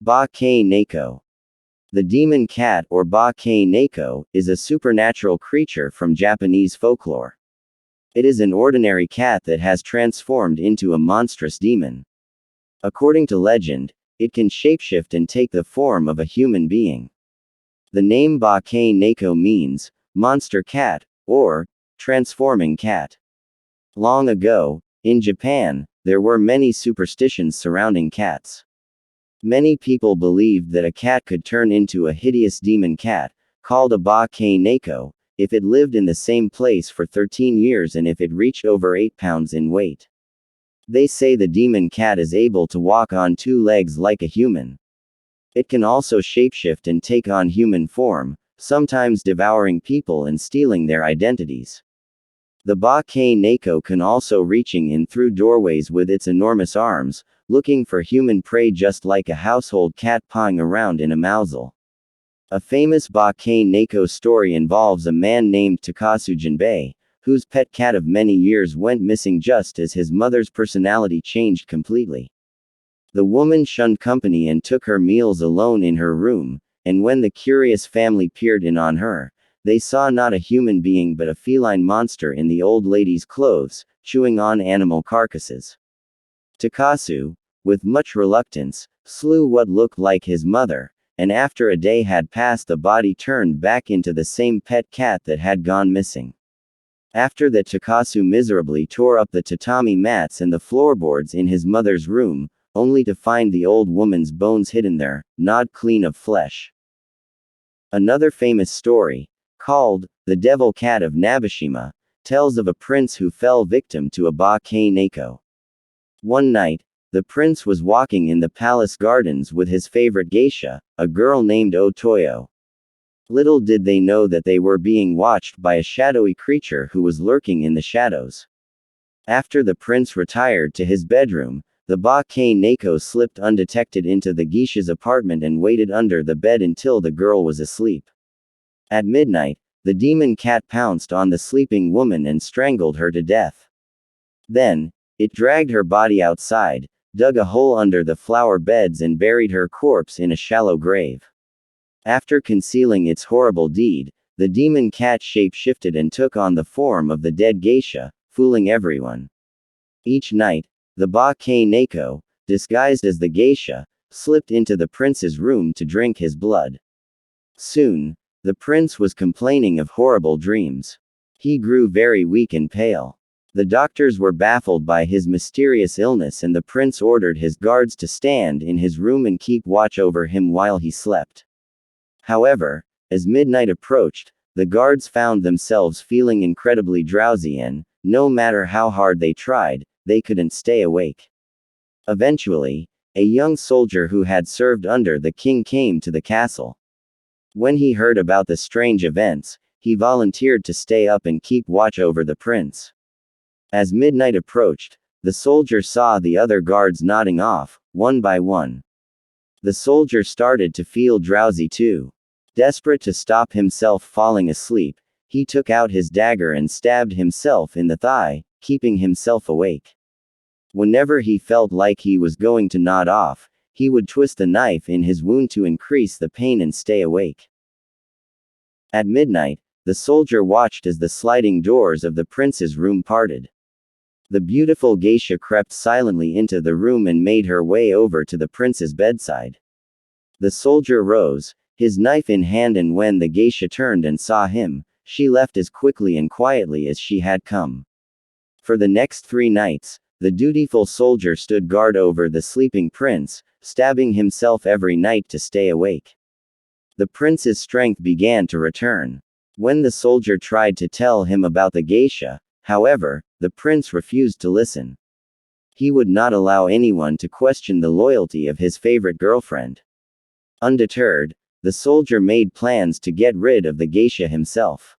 Bake-neko. The demon cat or Bake-neko is a supernatural creature from Japanese folklore. It is an ordinary cat that has transformed into a monstrous demon. According to legend, it can shapeshift and take the form of a human being. The name Bake-neko means monster cat or transforming cat. Long ago, in Japan, there were many superstitions surrounding cats. Many people believed that a cat could turn into a hideous demon cat, called a Bake-neko, if it lived in the same place for 13 years and if it reached over 8 pounds in weight. They say the demon cat is able to walk on 2 legs like a human. It can also shapeshift and take on human form, sometimes devouring people and stealing their identities. The Bake-neko can also reaching in through doorways with its enormous arms, looking for human prey just like a household cat pawing around in a mausoleum. A famous Bake-neko story involves a man named Takasu Jinbei, whose pet cat of many years went missing just as his mother's personality changed completely. The woman shunned company and took her meals alone in her room, and when the curious family peered in on her, they saw not a human being but a feline monster in the old lady's clothes, chewing on animal carcasses. Takasu, with much reluctance, slew what looked like his mother, and after a day had passed the body turned back into the same pet cat that had gone missing. After that, Takasu miserably tore up the tatami mats and the floorboards in his mother's room, only to find the old woman's bones hidden there, gnawed clean of flesh. Another famous story, called The Devil Cat of Nabeshima, tells of a prince who fell victim to a Bake-neko. One night, the prince was walking in the palace gardens with his favorite geisha, a girl named Otoyo. Little did they know that they were being watched by a shadowy creature who was lurking in the shadows. After the prince retired to his bedroom, the Bake-neko slipped undetected into the geisha's apartment and waited under the bed until the girl was asleep. At midnight, the demon cat pounced on the sleeping woman and strangled her to death. Then, it dragged her body outside, dug a hole under the flower beds and buried her corpse in a shallow grave. After concealing its horrible deed, the demon cat shape-shifted and took on the form of the dead geisha, fooling everyone. Each night, the Bake-neko, disguised as the geisha, slipped into the prince's room to drink his blood. Soon, the prince was complaining of horrible dreams. He grew very weak and pale. The doctors were baffled by his mysterious illness and the prince ordered his guards to stand in his room and keep watch over him while he slept. However, as midnight approached, the guards found themselves feeling incredibly drowsy and, no matter how hard they tried, they couldn't stay awake. Eventually, a young soldier who had served under the king came to the castle. When he heard about the strange events, he volunteered to stay up and keep watch over the prince. As midnight approached, the soldier saw the other guards nodding off, one by one. The soldier started to feel drowsy too. Desperate to stop himself falling asleep, he took out his dagger and stabbed himself in the thigh, keeping himself awake. Whenever he felt like he was going to nod off, he would twist the knife in his wound to increase the pain and stay awake. At midnight, the soldier watched as the sliding doors of the prince's room parted. The beautiful geisha crept silently into the room and made her way over to the prince's bedside. The soldier rose, his knife in hand, and when the geisha turned and saw him, she left as quickly and quietly as she had come. For the next 3 nights, the dutiful soldier stood guard over the sleeping prince, stabbing himself every night to stay awake. The prince's strength began to return. When the soldier tried to tell him about the geisha, however, the prince refused to listen. He would not allow anyone to question the loyalty of his favorite girlfriend. Undeterred, the soldier made plans to get rid of the geisha himself.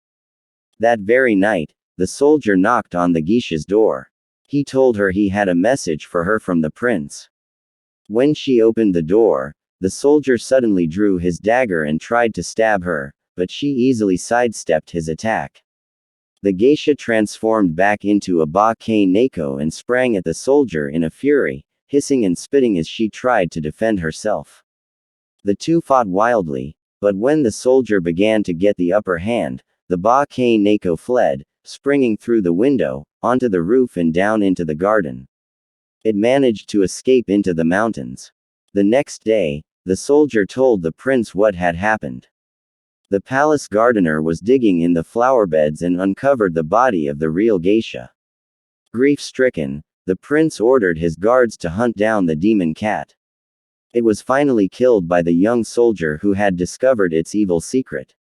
That very night, the soldier knocked on the geisha's door. He told her he had a message for her from the prince. When she opened the door, the soldier suddenly drew his dagger and tried to stab her, but she easily sidestepped his attack. The geisha transformed back into a Bake-neko and sprang at the soldier in a fury, hissing and spitting as she tried to defend herself. The two fought wildly, but when the soldier began to get the upper hand, the Bake-neko fled, springing through the window, onto the roof and down into the garden. It managed to escape into the mountains. The next day, the soldier told the prince what had happened. The palace gardener was digging in the flower beds and uncovered the body of the real geisha. Grief-stricken, the prince ordered his guards to hunt down the demon cat. It was finally killed by the young soldier who had discovered its evil secret.